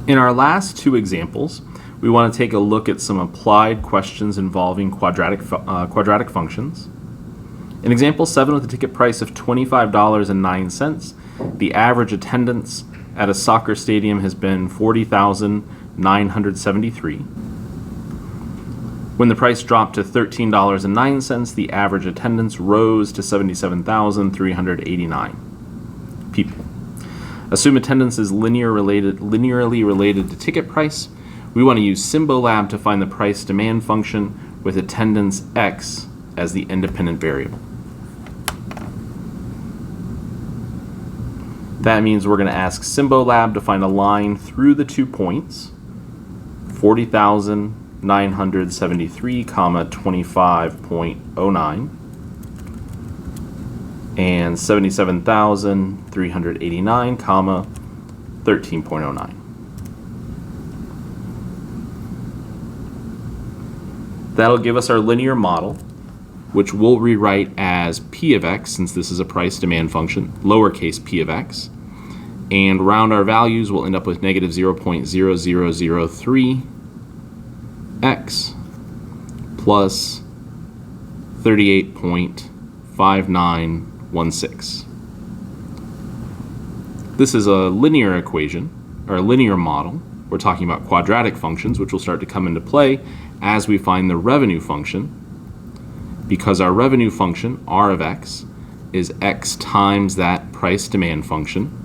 In our last two examples, we want to take a look at some applied questions involving quadratic functions. In example 7, with a ticket price of $25.09, the average attendance at a soccer stadium has been 40,973. When the price dropped to $13.09, the average attendance rose to 77,389 people. Assume attendance is linearly related to ticket price. We want to use Symbolab to find the price demand function with attendance x as the independent variable. That means we're going to ask Symbolab to find a line through the 2 points, 40,973, 25.09, and 77,389, 13.09. That'll give us our linear model, which we'll rewrite as p of x, since this is a price demand function, lowercase p of x, and round our values, we'll end up with negative 0.0003 x plus 38.5916. This is a linear equation, or a linear model. We're talking about quadratic functions, which will start to come into play as we find the revenue function, because our revenue function, r of x, is x times that price demand function.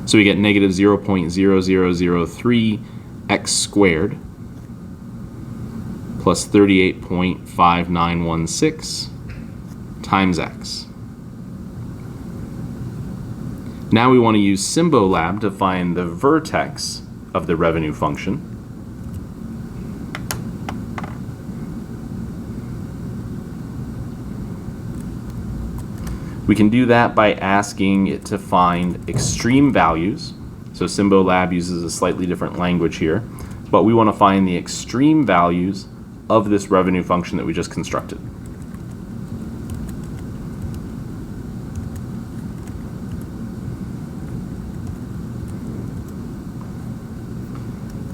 So we get negative 0.0003 x squared plus 38.5916 times x. Now we want to use Symbolab to find the vertex of the revenue function. We can do that by asking it to find extreme values. So Symbolab uses a slightly different language here, but we want to find the extreme values of this revenue function that we just constructed.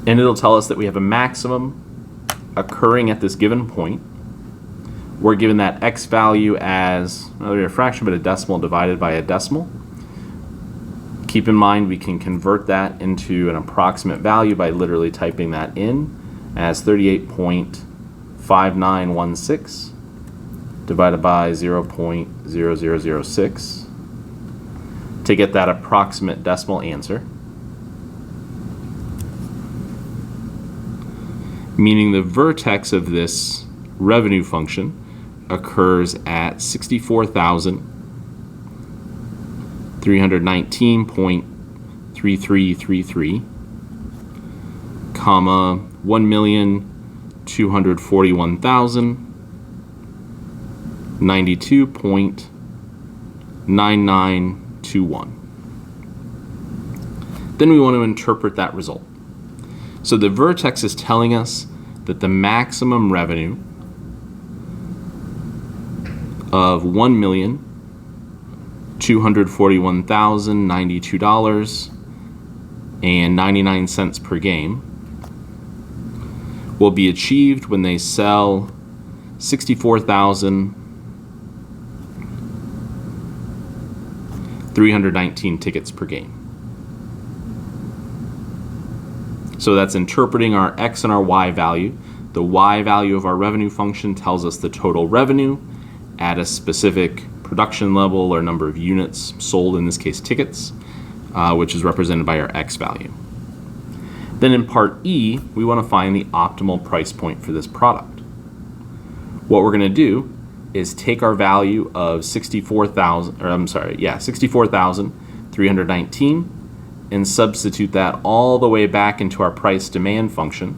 And it'll tell us that we have a maximum occurring at this given point. We're given that x value as not a fraction but a decimal divided by a decimal. Keep in mind we can convert that into an approximate value by literally typing that in as 38.5916 divided by 0.0006 to get that approximate decimal answer, meaning the vertex of this revenue function occurs at 64,319.3333, comma 1,241,092.9921. Then we want to interpret that result. So the vertex is telling us that the maximum revenue of $1,241,092.99 per game will be achieved when they sell 64,319 tickets per game. So that's interpreting our x and our y value. The y value of our revenue function tells us the total revenue at a specific production level or number of units sold, in this case tickets, which is represented by our x value. Then in part E, we want to find the optimal price point for this product. What we're going to do is take our value of 64,319 and substitute that all the way back into our price demand function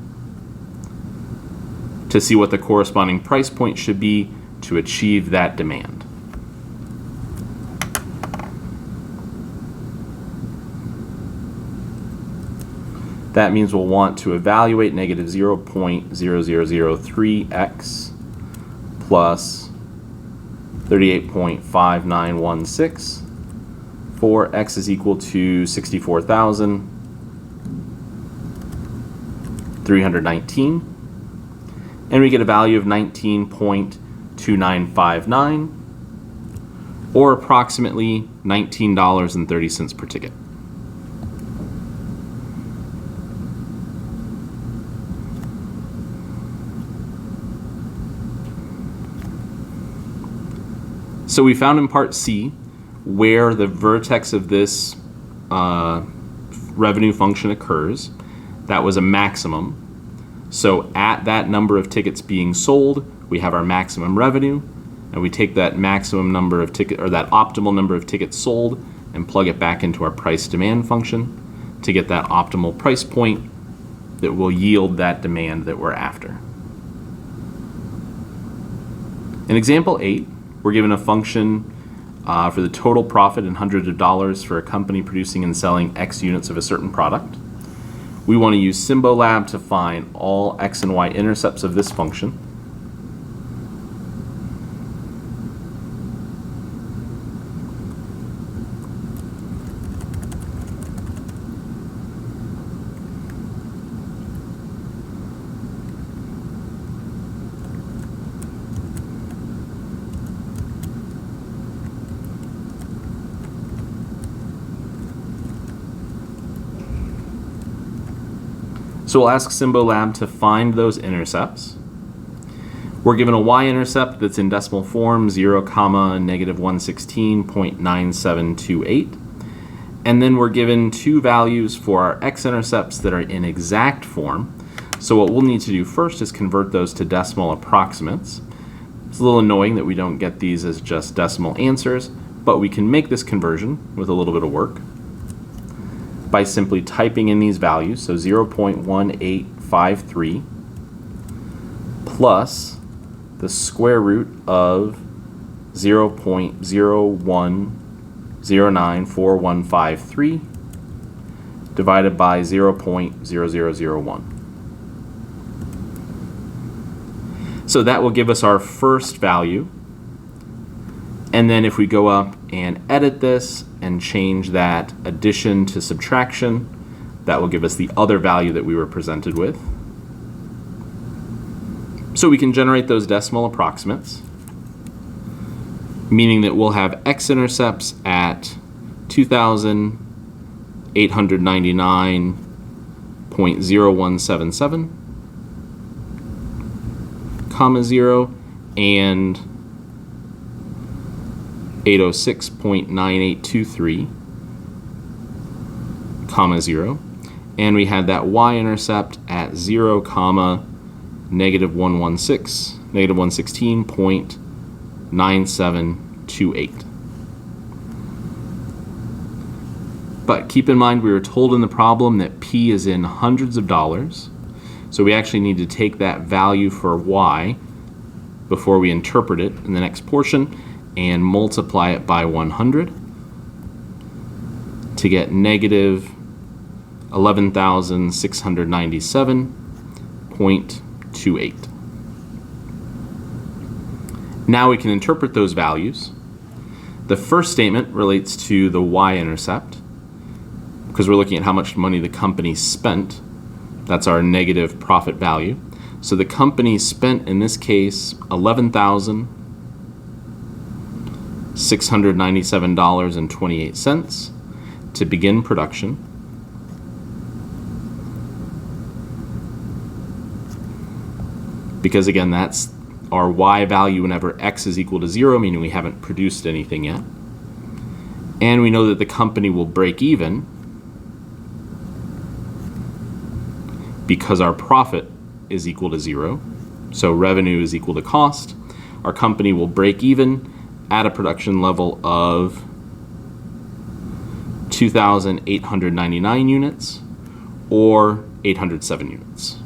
to see what the corresponding price point should be to achieve that demand. That means we'll want to evaluate negative 0.0003x plus 38.5916 for x is equal to 64,319. And we get a value of 19.2959, or approximately $19.30 per ticket. So we found in part C where the vertex of this revenue function occurs. That was a maximum. So at that number of tickets being sold, we have our maximum revenue, and we take that maximum number of ticket, or that optimal number of tickets sold, and plug it back into our price demand function to get that optimal price point that will yield that demand that we're after. In example 8, we're given a function for the total profit in hundreds of dollars for a company producing and selling X units of a certain product. We want to use Symbolab to find all X and Y intercepts of this function. So we'll ask Symbolab to find those intercepts. We're given a y-intercept that's in decimal form, 0, negative 116.9728. And then we're given two values for our x-intercepts that are in exact form. So what we'll need to do first is convert those to decimal approximates. It's a little annoying that we don't get these as just decimal answers, but we can make this conversion with a little bit of work by simply typing in these values, so 0.1853 plus the square root of 0.01094153 divided by 0.0001. So that will give us our first value. And then if we go up and edit this and change that addition to subtraction, that will give us the other value that we were presented with. So we can generate those decimal approximates, meaning that we'll have x-intercepts at 2,899.0177, comma 0, and 806.9823, comma 0, and we had that y-intercept at 0, comma negative 116.9728. But keep in mind we were told in the problem that P is in hundreds of dollars, so we actually need to take that value for y before we interpret it in the next portion and multiply it by 100 to get negative 11,697.28. Now we can interpret those values. The first statement relates to the y-intercept because we're looking at how much money the company spent. That's our negative profit value. So the company spent, in this case, $11,697.28 to begin production. Because again, that's our y value whenever x is equal to 0, meaning we haven't produced anything yet. And we know that the company will break even because our profit is equal to 0. So revenue is equal to cost. Our company will break even at a production level of 2,899 units or 807 units.